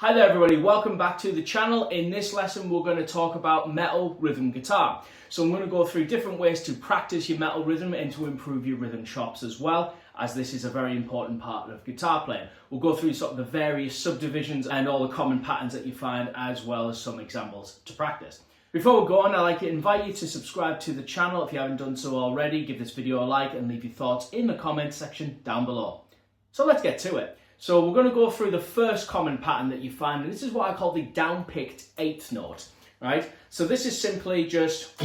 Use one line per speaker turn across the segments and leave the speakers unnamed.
Hi there everybody, welcome back to the channel. In this lesson we're going to talk about metal rhythm guitar. So I'm going to go through different ways to practice your metal rhythm and to improve your rhythm chops as well, as this is a very important part of guitar playing. We'll go through sort of the various subdivisions and all the common patterns that you find, as well as some examples to practice. Before we go on, I'd like to invite you to subscribe to the channel if you haven't done so already. Give this video a like and leave your thoughts in the comments section down below. So let's get to it. So we're going to go through the first common pattern that you find, and this is what I call the down-picked eighth note, right? So this is simply just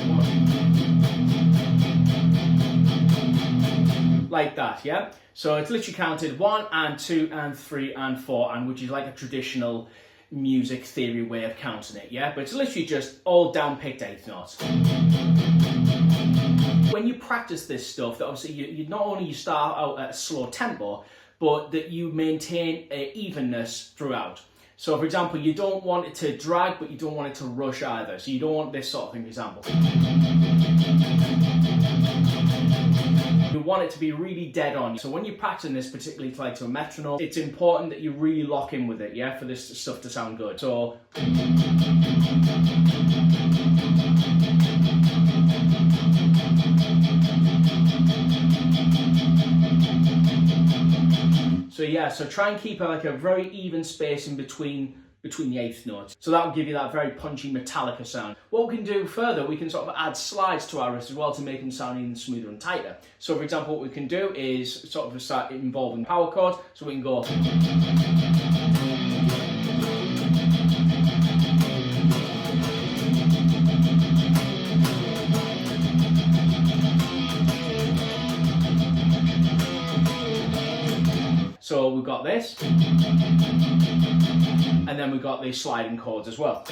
like that, yeah? So it's literally counted 1 and 2 and 3 and 4, and which is like a traditional music theory way of counting it, yeah? But it's literally just all down-picked eighth notes. When you practice this stuff, obviously you not only you start out at a slow tempo, but that you maintain evenness throughout. So for example, you don't want it to drag, but you don't want it to rush either. So you don't want this sort of thing, for example. You want it to be really dead on. So when you're practicing this, particularly to a metronome, it's important that you really lock in with it, yeah, for this stuff to sound good. So so try and keep a very even space in between the eighth notes. So that will give you that very punchy Metallica sound. What we can do further, we can sort of add slides to our wrist as well to make them sound even smoother and tighter. So for example, what we can do is sort of start involving power chords. So we can go. So we've got this, and then we've got these sliding chords as well.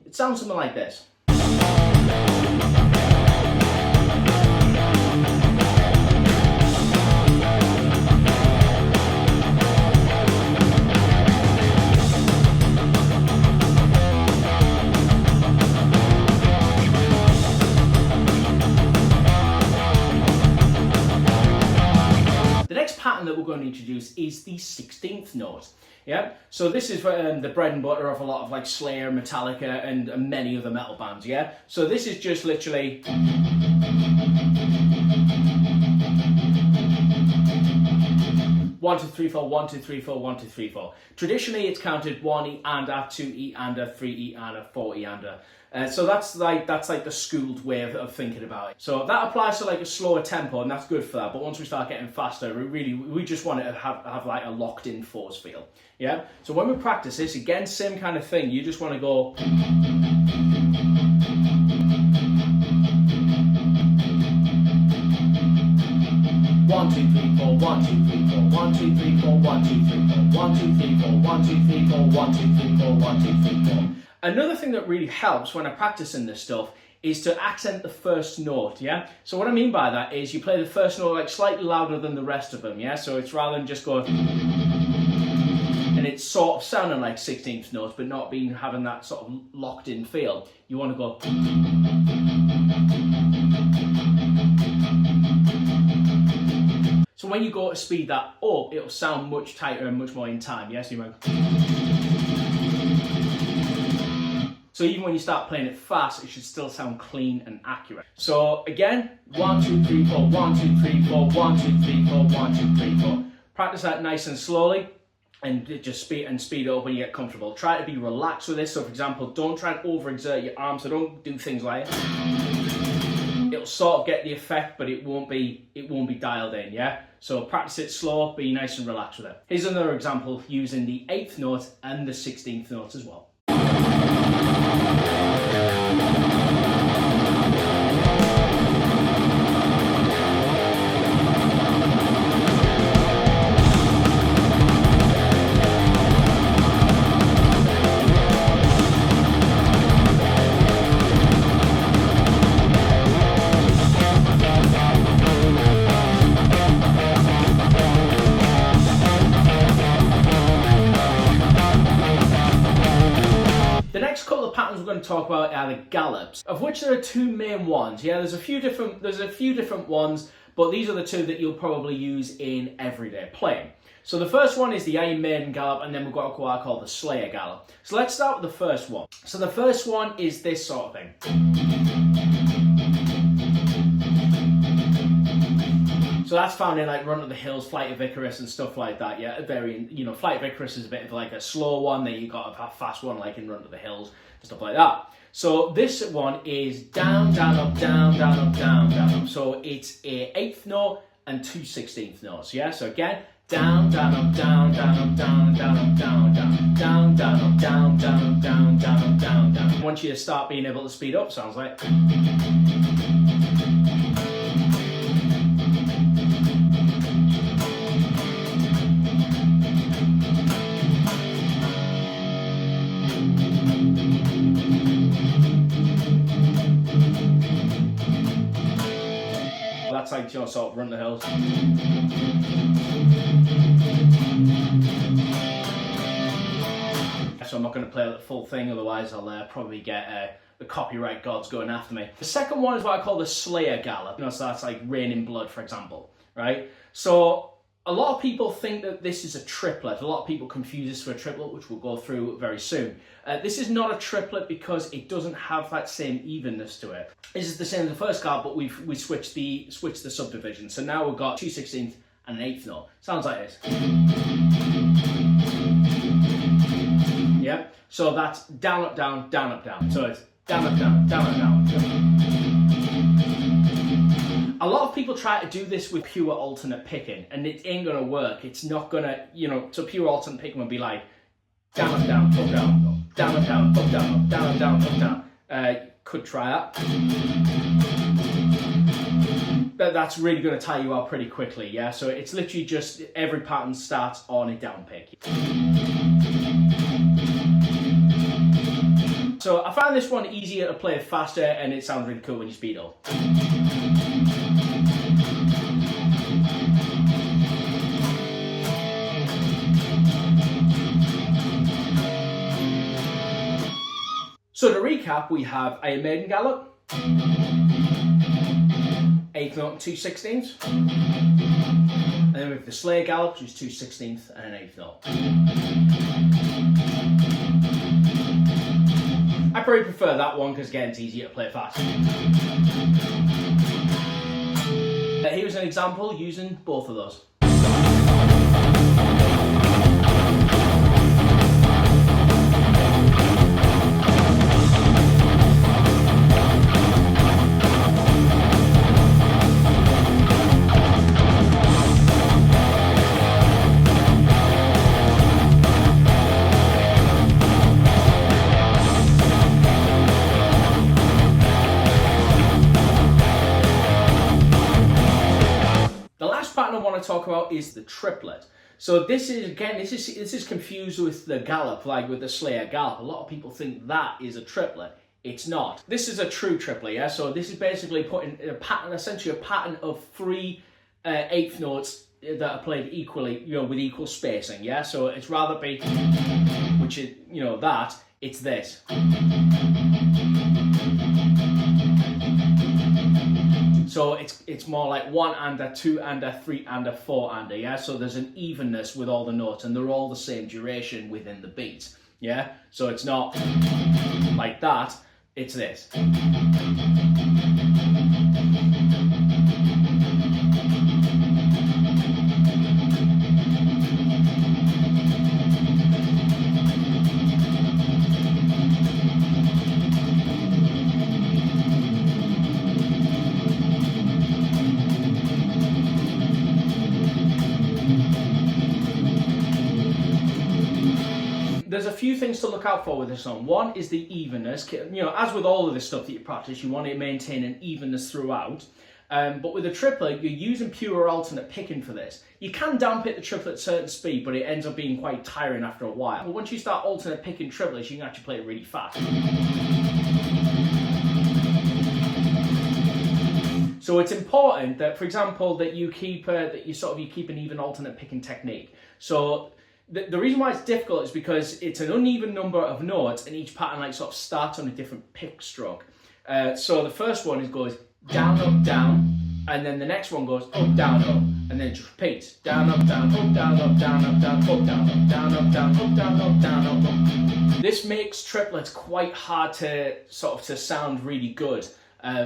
It sounds something like this. Pattern that we're going to introduce is the 16th note. Yeah, so this is the bread and butter of a lot of like Slayer, Metallica, and many other metal bands. Yeah, so this is just literally 1 2 3 4 1 2 3 4 1 2 3 4. Traditionally, it's counted 1 E and a, 2 E and a, 3 E and a, 4 E and a. So that's like the schooled way of thinking about it. So that applies to like a slower tempo, and that's good for that. But once we start getting faster, we just want it to have like a locked in force feel. Yeah. So when we practice this, again, same kind of thing. You just want to go. 1 2 3 4 1 2 3 4 1 2 3 4 1 2 3 4 1 2 3 4 1 2 3 4 1 2 3 4 1 2 3 4. Another thing that really helps when I'm practicing this stuff is to accent the first note, yeah? So what I mean by that is you play the first note like slightly louder than the rest of them, yeah? So it's rather than just going and it's sort of sounding like 16th notes, but not having that sort of locked in feel. You want to go. So when you go to speed that up, it'll sound much tighter and much more in time, yeah? So you might. So even when you start playing it fast, it should still sound clean and accurate. So again, 1 2 3 4 1 2 3 4 1 2 3 4 1 2 3 4. Practice that nice and slowly, and just speed it up when you get comfortable. Try to be relaxed with this. So for example, don't try and overexert your arms. So don't do things like it. It'll sort of get the effect, but it won't be dialed in, yeah? So practice it slow, be nice and relaxed with it. Here's another example using the 8th note and the 16th note as well. talk about are the gallops, of which there are two main ones. Yeah, there's a few different ones, but these are the two that you'll probably use in everyday playing. So the first one is the Iron Maiden gallop, and then we've got what I call the Slayer gallop. So let's start with the first one. So the first one is this sort of thing. So that's found in like Run to the Hills, Flight of Icarus and stuff like that. Yeah, Flight of Icarus is a bit of like a slow one, then you got a fast one like in Run to the Hills, stuff like that. So this one is down, down, up, down, down, up, down, down, up. So it's a 8th note and 2 16th notes. Yeah, so again, down, down, up, down, down, up, down, down, up, down, down, down, down, up, down, down, up, down, down, up, down, down. I want you to start being able to speed up, sounds like. That's like, sort of Run the Hills. So I'm not going to play the full thing, otherwise I'll probably get the copyright gods going after me. The second one is what I call the Slayer gallop. So that's like Rain in Blood, for example, right? So a lot of people think that this is a triplet. A lot of people confuse this for a triplet, which we'll go through very soon. This is not a triplet because it doesn't have that same evenness to it. This is the same as the first card, but we switched the subdivision. So now we've got 2 16th and an 8th note. Sounds like this. Yeah. So that's down, up, down, down, up, down. So it's down, up, down, down, up, down. A lot of people try to do this with pure alternate picking, and it ain't gonna work. It's not gonna, so pure alternate picking would be like down, up, down, up, down, down, up, down, up, down, up, down, down, up, down. Could try that. But that's really gonna tire you out pretty quickly, yeah? So it's literally just every pattern starts on a down pick. So I found this one easier to play faster, and it sounds really cool when you speed up. So to recap, we have Iron Maiden gallop, 8th note and 2 16ths, and then we have the Slayer gallop, which is 2 16ths and an 8th note. I probably prefer that one because again it's easier to play fast. Here's an example using both of those. I want to talk about is the triplet. So this is confused with the gallop, like with the Slayer gallop. A lot of people think that is a triplet. It's not. This is a true triplet, yeah? So this is basically putting a pattern, essentially a pattern of 3 8th notes that are played equally, with equal spacing, yeah? So it's rather be, which is, that, it's this. So it's more like 1 under, 2 under, 3 under, 4 under, yeah? So there's an evenness with all the notes, and they're all the same duration within the beat, yeah? So it's not like that, it's this. There's a few things to look out for with this song. One is the evenness. As with all of this stuff that you practice, you want to maintain an evenness throughout. But with a triplet, you're using pure alternate picking for this. You can down pick the triplet at a certain speed, but it ends up being quite tiring after a while. But once you start alternate picking triplets, you can actually play it really fast. So it's important that, for example, that you keep an even alternate picking technique. So the reason why it's difficult is because it's an uneven number of notes, and each pattern like sort of starts on a different pick stroke. So the first one goes down, up, down, and then the next one goes up, down, up, and then it just repeats down, up, down, up, down, up, down, up, down, up, down, up, down, up, down, up, down, up, down, up, up. This makes triplets quite hard to sound really good.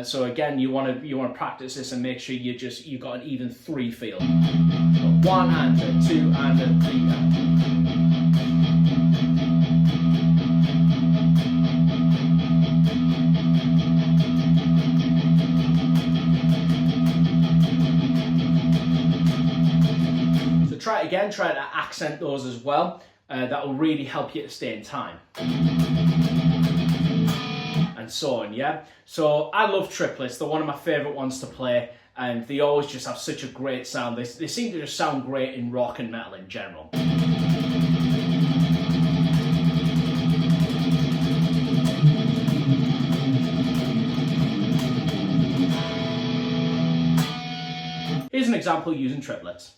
So again, you want to practice this and make sure you've got an even 3 feel. 1 and a 2 and a 3 and. Try it again, try to accent those as well. That will really help you to stay in time. And so on, yeah? So I love triplets, they're one of my favourite ones to play, and they always just have such a great sound. They seem to just sound great in rock and metal in general. Here's an example using triplets.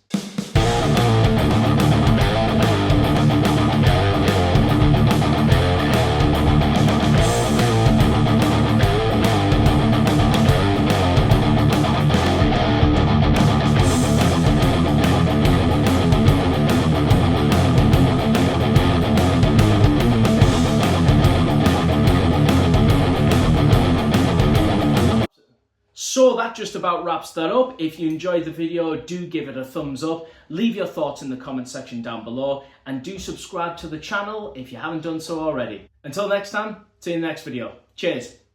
So that just about wraps that up. If you enjoyed the video, do give it a thumbs up. Leave your thoughts in the comment section down below, and do subscribe to the channel if you haven't done so already. Until next time, see you in the next video. Cheers.